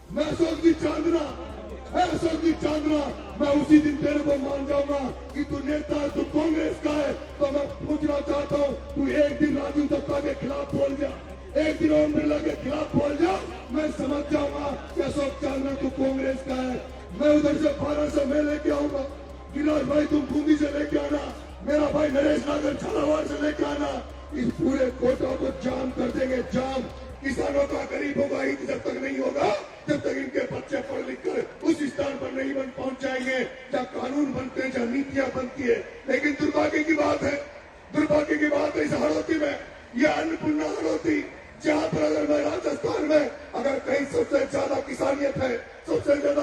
मैं सोचती चांदना है, सोचती चांदना, मैं उसी दिन तेरे को मान जाऊंगा कि तू नेता है, तू कांग्रेस का है। तो मैं पूछना चाहता हूँ, तू एक दिन राजू सत्ता के खिलाफ बोल जा, एक दिन ओम बिरला के खिलाफ बोल जा, मैं समझ जाऊंगा कि अशोक चांदना तू कांग्रेस का है। मैं उधर से 12 से मैं लेके आऊंगा, गिलास भाई तुम बूंदी से लेके आना, मेरा भाई नरेश नागर झालावाड़ से लेके आना। इस पूरे कोटा को जाम कर देंगे, जाम। किसानों का, गरीबों का हित जब तक नहीं होगा, जब तक इनके बच्चे पढ़ लिख कर उस स्थान पर नहीं पहुंच जाएंगे जहाँ कानून बनते हैं, जहाँ नीतियां बनती है। लेकिन दुर्भाग्य की बात है, दुर्भाग्य की बात है इस हड़ौती में, यह अन्नपूर्णा हड़ौती, जहाँ पर अगर मैं राजस्थान में अगर कहीं सबसे ज्यादा किसानियत है, सबसे ज्यादा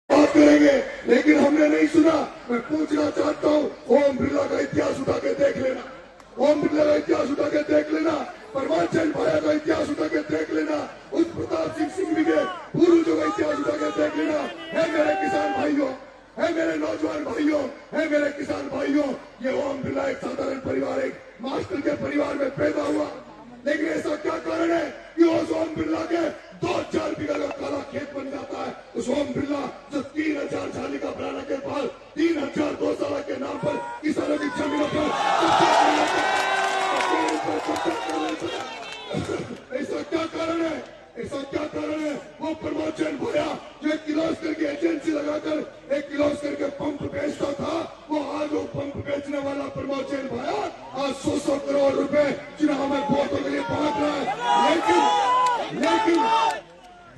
बात करेंगे, लेकिन हमने नहीं सुना। मैं पूछना चाहता हूँ, ओम बिरला का इतिहास उठा के देख लेना, ओम बिरला का इतिहास उठा के देख लेना, परमार चंद भाया का इतिहास उठा के देख लेना, उस प्रताप सिंह के पूर्वजों का इतिहास उठा के देख लेना। है मेरे किसान भाइयों, है मेरे नौजवान भाइयों, है मेरे किसान भाइयों, ये ओम बिरला एक साधारण परिवार, एक मास्टर के परिवार में पैदा हुआ। लेकिन ऐसा क्या कारण है कि उस ओम बिरला के 2-4 बीघा का काला खेत बन जाता है। उस ओम बिरला जो 3000 झालिका बनाने के बाद 3000 गौशाला के नाम पर किसानों की जमीनों पर ऐसा क्या कारण है, ऐसा क्या कारण है? वो प्रमोशन भया जो एक किर्लोस्कर की एजेंसी लगाकर एक किर्लोस्कर के पंप बेचता था, वो आज वो पंप बेचने वाला प्रमोशन भया आज 100 करोड़ रुपए चुनाव में वोटों के लिए बांट रहा है।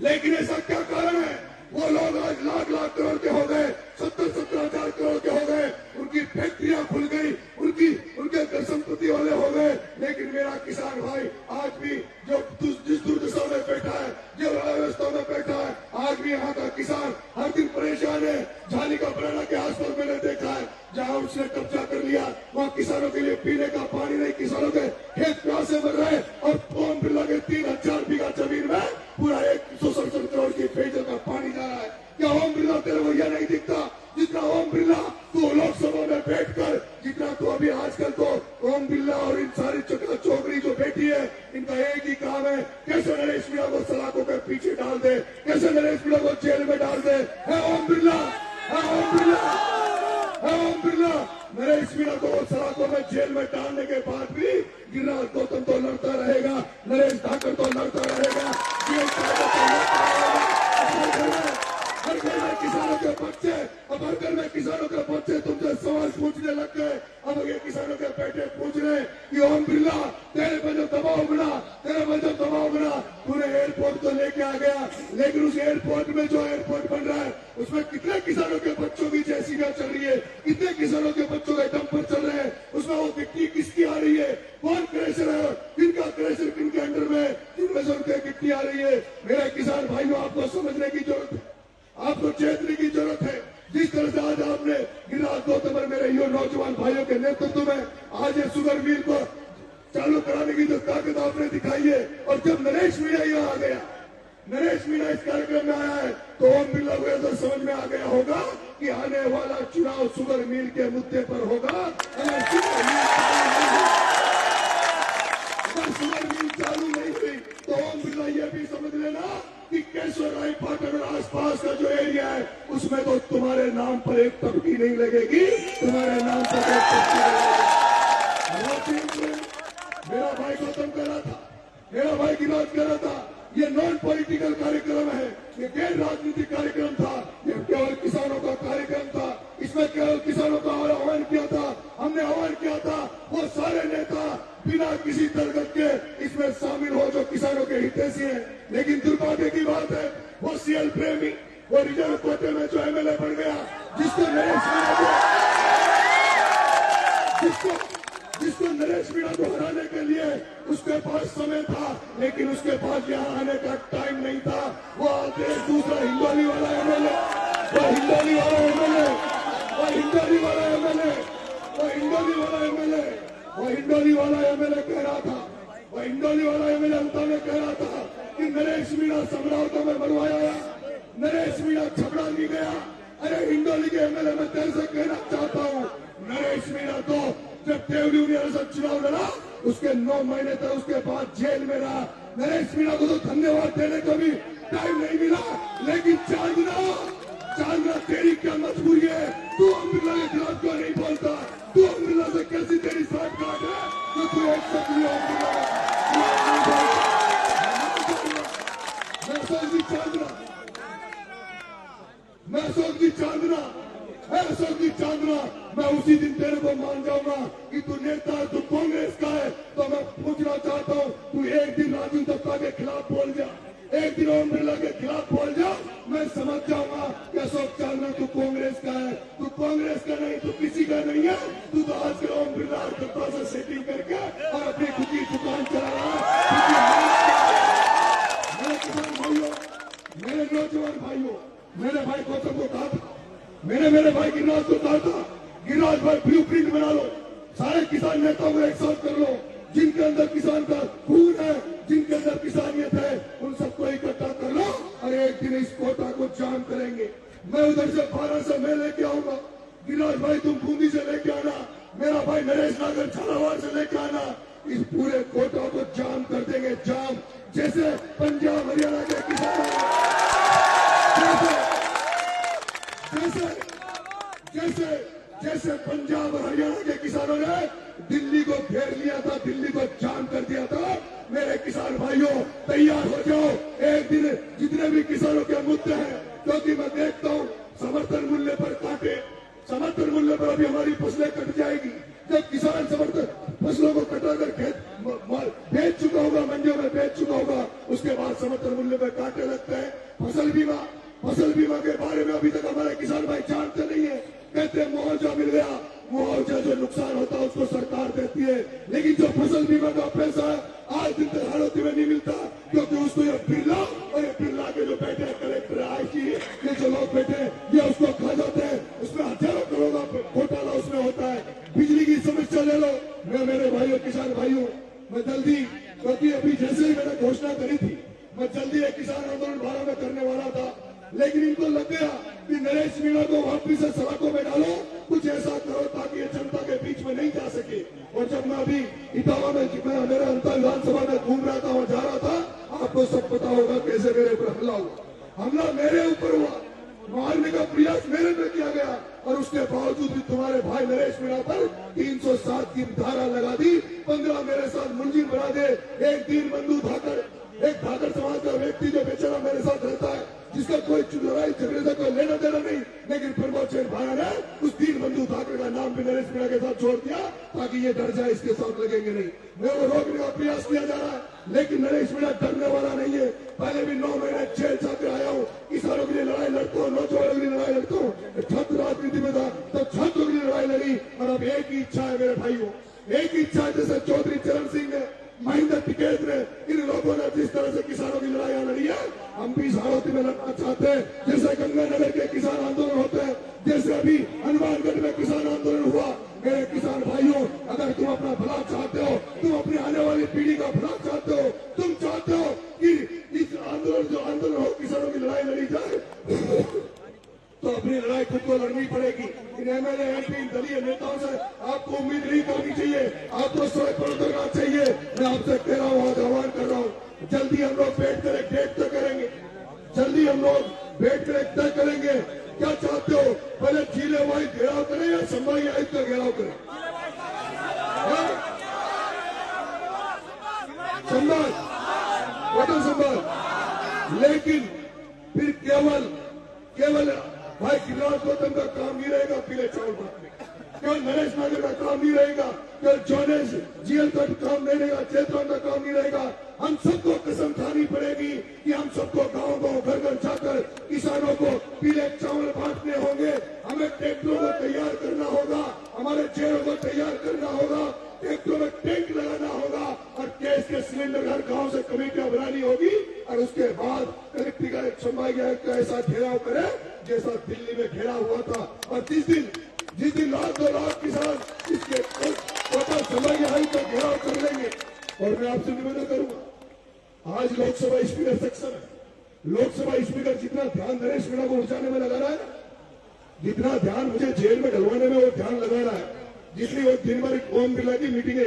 लेकिन ऐसा क्या कारण है? वो लोग आज लाख करोड़ के हो गए, 70 हजार करोड़ के हो गए, उनकी फैक्ट्रियां खुल गई, उनके संपत्ति वाले हो गए। लेकिन मेरा किसान भाई आज भी जो जिस दुर्दशा में बैठा है, जो अव्यवस्था में बैठा है, आज भी यहाँ का किसान हर दिन परेशान है। झालिका बनाना के आसपास मैंने देखा है, जहाँ उसने कब्जा कर लिया, वहाँ किसानों के लिए पीने का पानी नहीं, किसानों के खेत प्यासे मर रहे, और ओम बिरला के 3000 बीघा जमीन में पूरा 167 करोड़ की पेयजल का पानी जा रहा है। क्या ओम बिरला तेरे को यह नहीं दिखता? जितना ओम बिरला तू लोकसभा में बैठकर, जितना तू अभी आजकल तो ओम बिरला और इन सारी चोकरी जो बैठी है, इनका एक ही काम है, कैसे नरेश मीणा को सलाखों के पीछे डाल दे, कैसे नरेश मीणा को जेल में डाल दे। है ओम बिरला, है ओम बिरला, है ओम बिरला। नरेश मीणा को सलाखों में जेल में डालने के बाद भी गिरिराज गौतम तो लड़ता रहेगा, नरेश ठाकर तो लड़ता रहेगा, हर घर में किसानों के बच्चे, अब हर घर में किसानों के बच्चे तुमसे सवाल पूछने लग गए। अब ये किसानों के बेटे पूछ रहे कि ओम बिरला तेरे पर जो दबाव बना, तेरे पर जो दबाव बना, तूने एयरपोर्ट तो लेके आ गया, लेकिन उस एयरपोर्ट में जो एयरपोर्ट बन रहा है उसमें कितने किसानों के बच्चों की जेसीबी चल रही है, कितने किसानों के बच्चों के डंपर चल रहे हैं, उसमें वो गिट्टी किसकी आ रही है, कौन क्रेशर है, किनका क्रेशर किनके अंडर में, किनमें से उनके गिट्टी आ रही है। मेरे किसान भाइयों, आपको समझने की जरूरत है, आपको चेतने की जरूरत है। जिस तरह से आज आपने गिरिराज गौतम और मेरे युवा नौजवान भाइयों के नेतृत्व में आज ये शुगर मिल को चालू कराने की जो ताकत आपने दिखाई है, और जब नरेश मीणा यहाँ आ गया, नरेश मीणा इस कार्यक्रम में आया है, तो ओम बिरला को तो समझ में आ गया होगा कि आने वाला चुनाव शुगर मिल के मुद्दे पर होगा। अगर शुगर मिल चालू नहीं हुई तो ओम बिरला ये भी समझ लेना कि केशव राय पाटन और आसपास का जो एरिया है उसमें तो तुम्हारे नाम पर एक तबकी नहीं लगेगी, तुम्हारे नाम पर एक तबकी लगेगी। मेरा भाई गौतम कह रहा था, मेरा भाई गिरिराज कह रहा था, ये नॉन पॉलिटिकल कार्यक्रम है, ये गैर राजनीतिक कार्यक्रम था, ये केवल किसानों का कार्यक्रम था, इसमें केवल किसानों का आह्वान किया था, हमने आह्वान किया था वो सारे नेता बिना किसी तरगत के इसमें शामिल हो जो किसानों के हितैषी हैं। लेकिन दुर्भाग्य की बात है, वो सीएल प्रेमी, वो रिजर्व कोटे में जो एमएलए बन गया, जिसको नरेश मीणा को हराने के लिए उसके पास समय था, लेकिन उसके पास यहाँ आने का टाइम नहीं था। वो दूसरा हिंदोली वाला एमएलए, वो हिंदोली वाला एमएलए, वो हिंदोली वाला एमएलए, वो हिंदोली वाला एमएलए, वो हिंदोली वाला एमएलए कह रहा था, वो हिंदोली वाला एमएलए उताने कह रहा था कि नरेश मीणा समरावता में मरवाया, नरेश मीणा छपड़ा नहीं गया। अरे हिंदोली के एमएलए मैं तेरे से कहना चाहता हूँ, नरेश मीणा तो जब देवली यूनिवर्सिटी चुनाव लड़ा उसके 9 महीने तक उसके बाद जेल में रहा। नरेश मीणा को तो धन्यवाद देने को भी टाइम नहीं मिला, लेकिन चांदना तेरी क्या मजबूरी है? तू अमृला के खिलाफ क्यों नहीं बोलता? तू अमृला से कैसी तेरी साठ गांठ है तो तू एक सकली चांदना, मैं उसी दिन तेरे को मान जाऊंगा कि तू नेता है, तू कांग्रेस का है। तो मैं पूछना चाहता हूँ, तू एक दिन राजू दत्ता के खिलाफ बोल जा, एक दिन ओम बिरला के खिलाफ बोल जा, मैं समझ जाऊंगा कि अशोक चांदना तू कांग्रेस का है। तू कांग्रेस का नहीं, तू किसी का नहीं है। तू तो आजकल ओम बिरला और दत्ता से सेटिंग करके और अपनी खुद की दुकान चला रहा है। मेरे किसान भाइयों, मेरे नौजवान भाइयों, मेरे भाई गौतम को कहा था, मेरे भाई गिरिराज को कहा था, गिरिराज भाई ब्लू प्रिंट बना लो, सारे किसान नेताओं को एक साथ कर लो, जिनके अंदर किसान का खून है, जिनके अंदर किसानियत है, उन सबको इकट्ठा कर लो और एक दिन इस कोटा को जाम करेंगे। मैं उधर से 12 से मैं लेके आऊंगा, गिरिराज भाई तुम बूंदी से लेके आना, मेरा भाई नरेश नागर झालावाड़ से लेके आना, इस पूरे कोटा को जाम कर देंगे, जाम। जैसे पंजाब हरियाणा के किसानों जैसे पंजाब और हरियाणा के किसानों ने दिल्ली को घेर लिया था, दिल्ली को जाम कर दिया था। मेरे किसान भाइयों तैयार हो जाओ, एक दिन जितने भी किसानों के मुद्दे हैं, क्योंकि मैं देखता हूँ समर्थन मूल्य पर काटे, समर्थन मूल्य पर अभी हमारी फसलें कट जाएगी। जब किसान समर्थन फसलों को कटाकर खेत बेच चुका होगा, मंडियों में बेच चुका होगा, उसके बाद समर्थन मूल्य पर काटे लगते हैं। फसल बीमा के बारे में अभी तक हमारे किसान भाई जानते नहीं है। कहते हैं मुआवजा मिल गया, मुआवजा जो नुकसान होता है उसको सरकार देती है, लेकिन जो फसल बीमा का पैसा है आज दिन तक हालत में नहीं मिलता, क्योंकि उसको ये बिरला और ये बिरला के जो बैठे हैं कलेक्टर आईजी, ये जो लोग बैठे हैं ये उसको खा जाते हैं। उसमें हजारों करोड़ का घोटाला उसमें होता है। बिजली की समस्या ले लो, मेरे भाइयों किसान भाइयों, मैं जल्दी, क्योंकि अभी जैसे ही मैंने घोषणा करी थी, मैं जल्दी एक किसान आंदोलन 12 में करने वाला था, लेकिन इनको लग गया कि नरेश मीणा को वापिस से सड़कों में डालो, कुछ ऐसा करो ताकि ये जनता के बीच में नहीं जा सके। और जब मैं अभी इटावा में मेरे अंतर विधानसभा में घूम रहा था, वहां जा रहा था, आपको सब पता होगा कैसे मेरे ऊपर हमला हुआ। हमला मेरे ऊपर हुआ, मारने का प्रयास मेरे पे किया गया, और उसके बावजूद भी तुम्हारे भाई नरेश मीणा पर 307 की धारा लगा दी, 15 मेरे साथ मुलजिम बना दे। एक दीन बंधु धाकर, एक धाकर समाज का व्यक्ति जो बेचारा मेरे साथ रहता है, जिसका कोई लड़ाई झगड़े से कोई लेना देना नहीं, लेकिन प्रमोद चैन भाया ने उस दीन बंधु ठाकरे का नाम भी नरेश मीणा के साथ छोड़ दिया ताकि ये डर जाए, इसके साथ लगेंगे नहीं। मेरे को रोकने का प्रयास किया जा रहा है, लेकिन नरेश मीणा डरने वाला नहीं है। पहले भी 9 महीने जेल जाकर आया हूँ, किसानों के लिए लड़ाई लड़ता हूँ, नौजवानों के लिए लड़ाई लड़ता हूँ। छात्र राजनीति में था तो छात्रों के लिए लड़ाई लड़ी, और अब एक ही इच्छा है मेरे भाइयों, एक ही इच्छा है। जैसे चौधरी चरण सिंह ने, महेंद्र टिकैत ने, इन लोगों ने जिस तरह से किसानों की लड़ाई लड़ी है, हम भी इस हालत में लड़ना चाहते हैं। जैसे गंगानगर के किसान आंदोलन होते हैं, जैसे अभी हनुमानगढ़ में किसान आंदोलन हुआ। मेरे किसान भाइयों, अगर तुम अपना भला चाहते हो, तुम अपनी आने वाली पीढ़ी का भला चाहते हो, तुम चाहते हो कि इस आंदोलन जो आंदोलन हो, किसानों की लड़ाई लड़ी जाए, तो अपनी लड़ाई खुद को लड़नी पड़ेगी। इन एमएलए एमपी दलीय नेताओं से आपको उम्मीद नहीं करनी चाहिए, आपको सड़क पर उतरना चाहिए। मैं आपसे कह रहा हूँ, आह्वान कर रहा हूँ, जल्दी हम लोग बैठ कर एक डेट तय करेंगे, जल्दी हम लोग बैठ कर एक तय करेंगे। क्या चाहते हो, पहले जिले वाइज घेराव करें या संभागीय आयुक्त का घेराव करें? संभाग, लेकिन फिर केवल भाई गिरिराज गौतम का काम नहीं रहेगा पीले चावल बांटने, केवल नरेश नागर का काम नहीं रहेगा, केवल जोनेश जीएल का काम नहीं रहेगा, चेतराम का काम नहीं रहेगा। हम सबको कसम खानी पड़ेगी कि हम सबको गांव-गांव, घर-घर जाकर किसानों को पीले चावल बांटने होंगे। हमें ट्रैक्टरों को तैयार करना होगा, हमारे चेहरों को तैयार करना होगा, ट्रैक्टरों में टैंक लगाना होगा, और गैस के सिलेंडर हर गांव से कमेटियां बनानी होगी, और उसके बाद कलेक्टर का एक संभागीय आयुक्त का ऐसा घेराव करे जैसा दिल्ली में घेराव हुआ था। और जिस दिन लाख 2 लाख किसान इसके टोटल संभागीय आयुक्त का घेराव कर लेंगे। और मैं आपसे निवेदन करूंगा, आज लोकसभा स्पीकर सेक्शन है, लोकसभा स्पीकर जितना ध्यान नरेश मीणा को उठाने में लगा रहा है, जितना ध्यान मुझे जेल में डलवाने में वो ध्यान लगा रहा है, जितनी वो दिन भर ओम बिरला की मीटिंग है,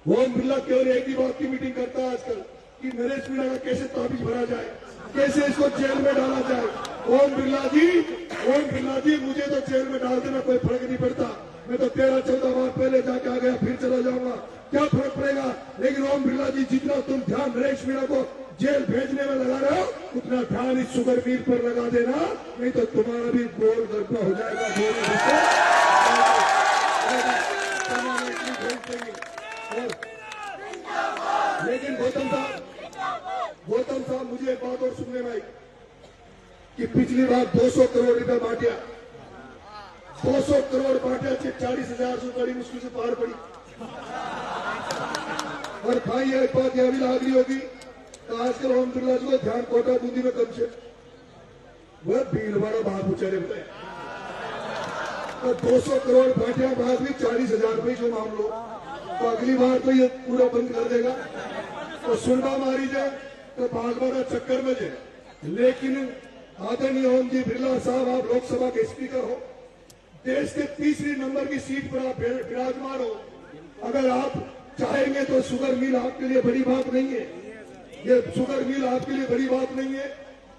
ओम बिरला केवल एक ही बात की मीटिंग करता है आजकल, कि नरेश मीणा का कैसे ताबीज भरा जाए, कैसे इसको जेल में डाला जाए। ओम बिरला जी मुझे तो जेल में डाल देना कोई फर्क नहीं पड़ता, मैं तो 13-14 बार पहले जाके आ गया, फिर चला जाऊंगा, क्या फर्क पड़ेगा। लेकिन ओम बिरला जी जितना तुम ध्यान नरेश मीणा को जेल भेजने में लगा रहे हो, उतना ध्यान इस शुगर मिल पर लगा देना, नहीं तो तुम्हारा भी गोल गरबा हो जाएगा। लेकिन गौतम साहब मुझे एक बात और सुनने में आई कि पिछली बार 200 करोड़ रुपए बांटा, 200 करोड़ बांटा, 40,000 से बड़ी मुश्किल से पार पड़ी। और भाई एक बात यह भी लाग रही होगी तो आजकल ओम बिरला जी को ध्यान कोटा बूंदी में कम से वह भीलवाड़ा बाहर बेचारे बताए, तो 200 करोड़ बांटे बाद भी 40,000 रुपये जो मान लो, तो अगली बार तो ये पूरा बंद कर देगा, तो सुनबा मारी जाए तो भागवाड़ा चक्कर में जाए। लेकिन आदरणीय ओम जी बिरला साहब, आप लोकसभा के स्पीकर हो, देश के 3री नंबर की सीट पर आप विराजमान हो, अगर आप चाहेंगे तो शुगर मिल आपके लिए बड़ी बात नहीं है, ये शुगर मिल आपके लिए बड़ी बात नहीं है।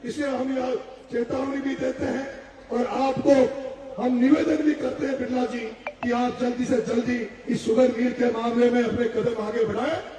इसलिए हम यहाँ चेतावनी भी देते हैं और आपको हम निवेदन भी करते हैं बिरला जी कि आप जल्दी से जल्दी इस शुगर मिल के मामले में अपने कदम आगे बढ़ाएं